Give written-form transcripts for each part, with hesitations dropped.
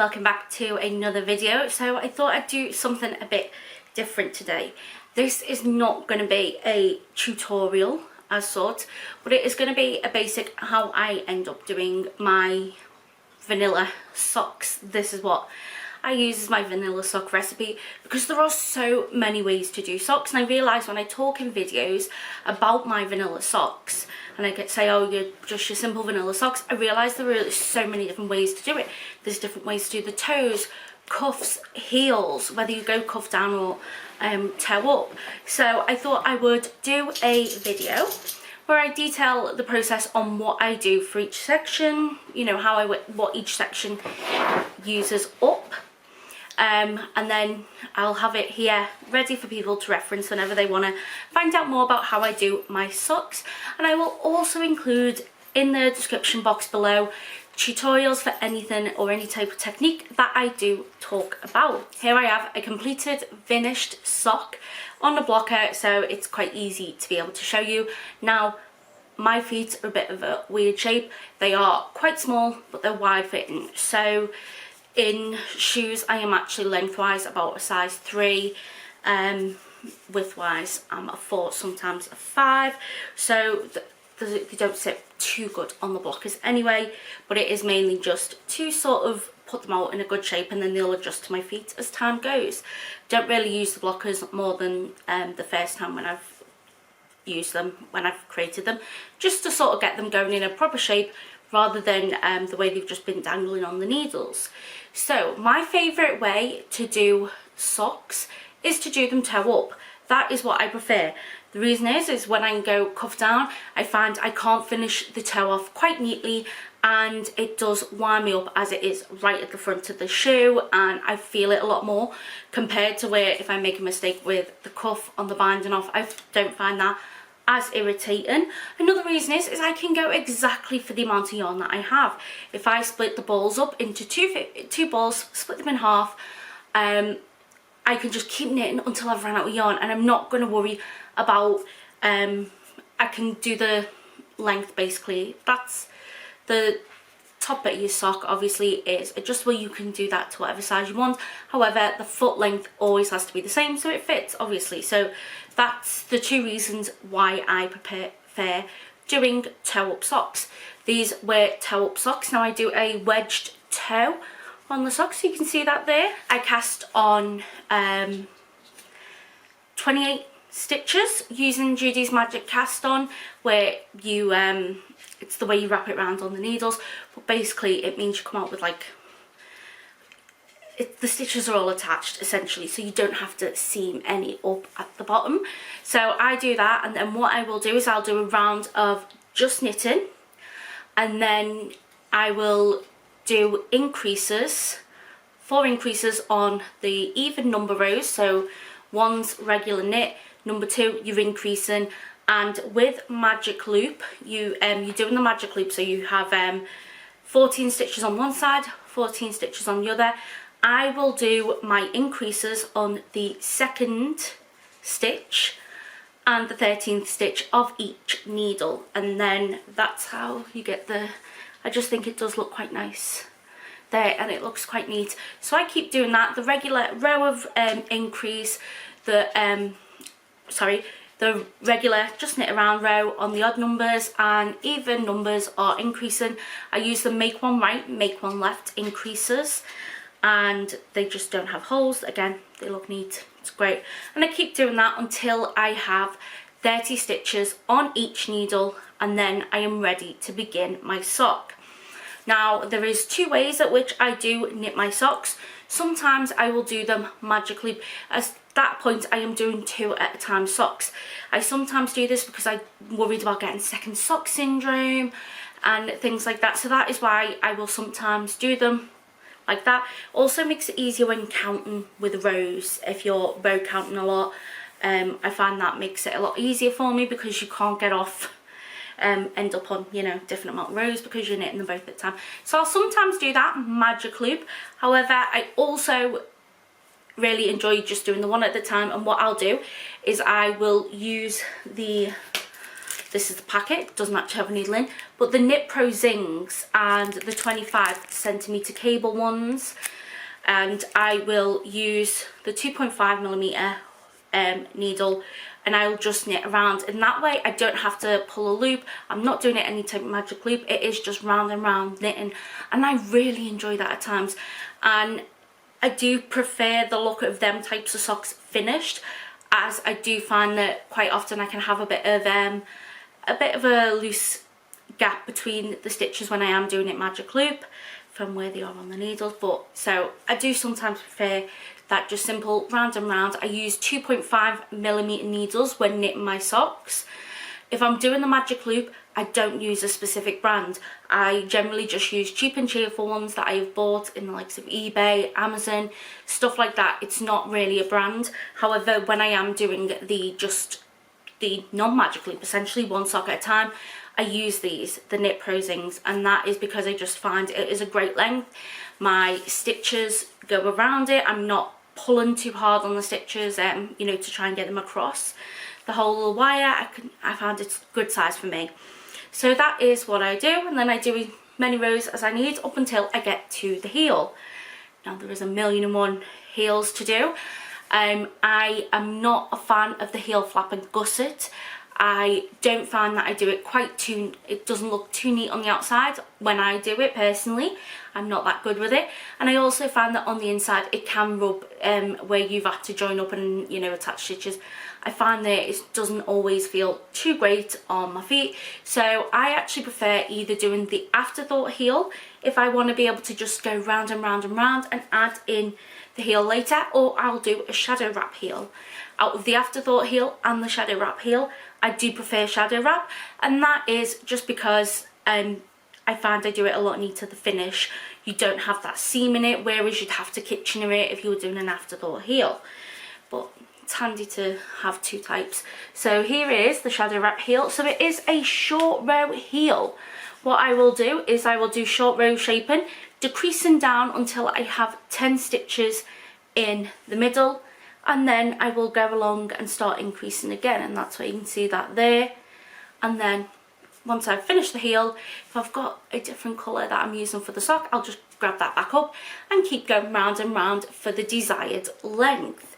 welcome back to another video. So I thought I'd do something a bit different today. This is not going to be a tutorial as such, but it is going to be a basic how I end up doing my vanilla socks. This is what I use as my vanilla sock recipe, because there are so many ways to do socks, and I realise when I talk in videos about my vanilla socks and I say, oh, you're just your simple vanilla socks, I realise there are so many different ways to do it. There's different ways to do the toes, cuffs, heels, whether you go cuff down or toe up. So I thought I would do a video where I detail the process on what I do for each section, you know, what each section uses up. And then I'll have it here ready for people to reference whenever they want to find out more about how I do my socks. And I will also include in the description box below tutorials for anything or any type of technique that I do talk about. Here I have a completed finished sock on the blocker, so it's quite easy to be able to show you. Now, my feet are a bit of a weird shape. They are quite small, but they're wide fitting. So in shoes, I am actually lengthwise about a size 3, widthwise I'm a 4, sometimes a 5. So they don't sit too good on the blockers anyway, but it is mainly just to sort of put them out in a good shape, and then they'll adjust to my feet as time goes. Don't really use the blockers more than the first time when I've used them, when I've created them, just to sort of get them going in a proper shape rather than the way they've just been dangling on the needles. So my favourite way to do socks is to do them toe up. That is what I prefer. The reason is when I go cuff down, I find I can't finish the toe off quite neatly, and it does wind me up as it is right at the front of the shoe, and I feel it a lot more compared to where if I make a mistake with the cuff on the binding off, I don't find that as irritating. Another reason is I can go exactly for the amount of yarn that I have. If I split the balls up into two balls, split them in half, I can just keep knitting until I've run out of yarn, and I'm not going to worry about I can do the length basically. That's the top bit of your sock, obviously is adjustable. You can do that to whatever size you want. However, the foot length always has to be the same so it fits, obviously. So that's the two reasons why I prefer doing toe up socks. These were toe up socks. Now I do a wedged toe on the socks, so you can see that there. I cast on 28 stitches using Judy's Magic Cast On, where you it's the way you wrap it around on the needles, but basically it means you come out with like the stitches are all attached essentially, so you don't have to seam any up at the bottom. So I do that, and then what I will do is I'll do a round of just knitting, and then I will do increases, 4 increases on the even number rows. So one's regular knit, number 2 you're increasing, and with magic loop you're doing the magic loop, so you have 14 stitches on one side, 14 stitches on the other. I will do my increases on the 2nd stitch and the 13th stitch of each needle, and then that's how you get the, I just think it does look quite nice there, and it looks quite neat. So I keep doing that, the regular row of increase, the regular just knit around row on the odd numbers, and even numbers are increasing. I use the make one right, make one left increases, and they just don't have holes. Again, they look neat, it's great. And I keep doing that until I have 30 stitches on each needle, and then I am ready to begin my sock. Now there is 2 ways at which I do knit my socks. Sometimes I will do them magic loop. At that point I am doing 2 at a time socks. I sometimes do this because I'm worried about getting second sock syndrome and things like that, so that is why I will sometimes do them like that. Also makes it easier when counting with rows. If you're row counting a lot, I find that makes it a lot easier for me, because you can't get off end up on, you know, different amount of rows because you're knitting them both at the time. So I'll sometimes do that magic loop. However, I also really enjoy just doing the one at a time, and what I'll do is I will use the This is the packet, doesn't actually have a needle in, but the Knit Pro Zings and the 25cm cable ones, and I will use the 2.5mm needle, and I'll just knit around, and that way I don't have to pull a loop. I'm not doing it any type of magic loop, it is just round and round knitting, and I really enjoy that at times. And I do prefer the look of them types of socks finished, as I do find that quite often I can have a bit of a loose gap between the stitches when I am doing it magic loop from where they are on the needles. But so I do sometimes prefer that just simple round and round. I use 2.5mm needles when knitting my socks. If I'm doing the magic loop, I don't use a specific brand. I generally just use cheap and cheerful ones that I have bought in the likes of eBay, Amazon, stuff like that. It's not really a brand. However, when I am doing the non-magic loop, essentially one sock at a time, I use these, the Knit Pro Zings, and that is because I just find it is a great length. My stitches go around it. I'm not pulling too hard on the stitches, you know, to try and get them across the whole little wire. I found it's a good size for me. So that is what I do, and then I do as many rows as I need up until I get to the heel. Now there is a million and one heels to do. I am not a fan of the heel flap and gusset. I don't find that I do it it doesn't look too neat on the outside when I do it personally. I'm not that good with it. And I also find that on the inside it can rub where you've had to join up and, you know, attach stitches. I find that it doesn't always feel too great on my feet. So I actually prefer either doing the afterthought heel if I want to be able to just go round and round and round and add in the heel later, or I'll do a shadow wrap heel. Out of the afterthought heel and the shadow wrap heel, I do prefer shadow wrap, and that is just because I find I do it a lot neater, the finish. You don't have that seam in it, whereas you'd have to Kitchener it if you were doing an afterthought heel. But it's handy to have two types. So here is the shadow wrap heel. So it is a short row heel. What I will do is I will do short row shaping, decreasing down until I have 10 stitches in the middle, and then I will go along and start increasing again, and that's why you can see that there. And then once I've finished the heel, if I've got a different colour that I'm using for the sock, I'll just grab that back up and keep going round and round for the desired length.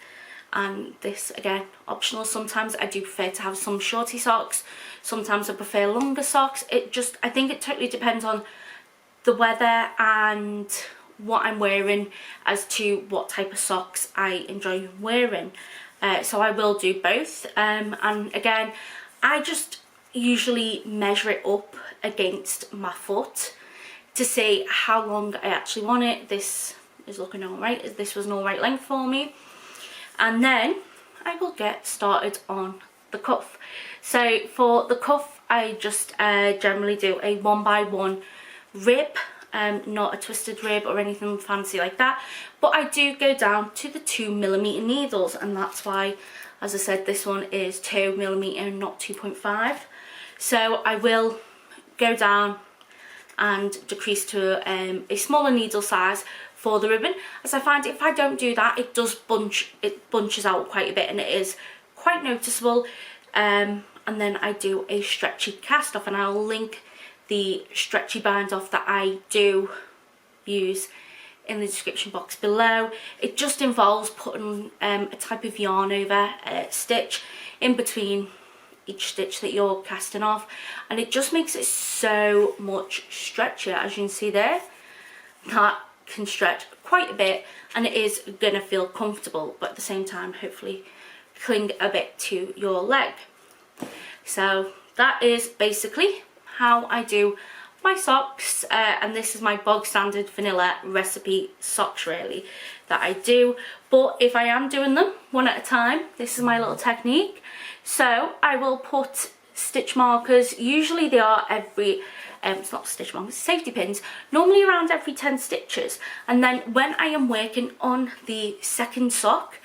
And this, again, optional. Sometimes I do prefer to have some shorty socks, sometimes I prefer longer socks. I think it totally depends on the weather and what I'm wearing as to what type of socks I enjoy wearing. So I will do both, and again, I just usually measure it up against my foot to see how long I actually want it. This is looking alright. This was an alright length for me. And then I will get started on the cuff. So for the cuff, I just generally do a 1x1 rib, not a twisted rib or anything fancy like that, but I do go down to the 2mm needles, and that's why, as I said, this one is 2mm and not 2.5. So I will go down and decrease to a smaller needle size for the ribbon, as I find if I don't do that, it bunches out quite a bit, and it is quite noticeable. And then I do a stretchy cast off, and I'll link the stretchy bind off that I do use in the description box below. It just involves putting a type of yarn over a stitch in between each stitch that you're casting off, and it just makes it so much stretchier. As you can see there, that can stretch quite a bit, and it is gonna feel comfortable, but at the same time hopefully cling a bit to your leg. So that is basically how I do my socks, and this is my bog standard vanilla recipe socks really that I do. But if I am doing them one at a time, this is my little technique. So I will put stitch markers, usually they are every it's not stitch markers, safety pins, normally around every 10 stitches, and then when I am working on the second sock,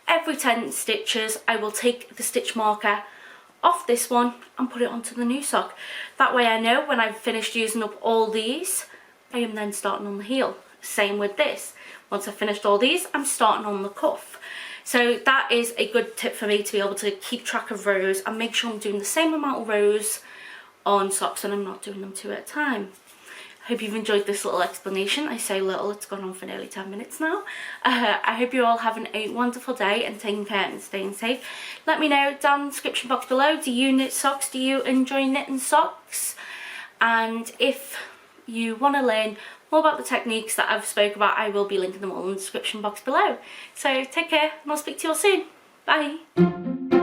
every 10 stitches I will take the stitch marker off this one and put it onto the new sock. That way I know when I've finished using up all these, I am then starting on the heel. Same with this. Once I've finished all these, I'm starting on the cuff. So that is a good tip for me to be able to keep track of rows and make sure I'm doing the same amount of rows on socks and I'm not doing them 2 at a time. I hope you've enjoyed this little explanation. I say little, it's gone on for nearly 10 minutes now. I hope you're all having a wonderful day and taking care and staying safe. Let me know down in the description box below, do you knit socks? Do you enjoy knitting socks? And if you want to learn more about the techniques that I've spoke about, I will be linking them all in the description box below. So take care and I'll speak to you all soon. Bye!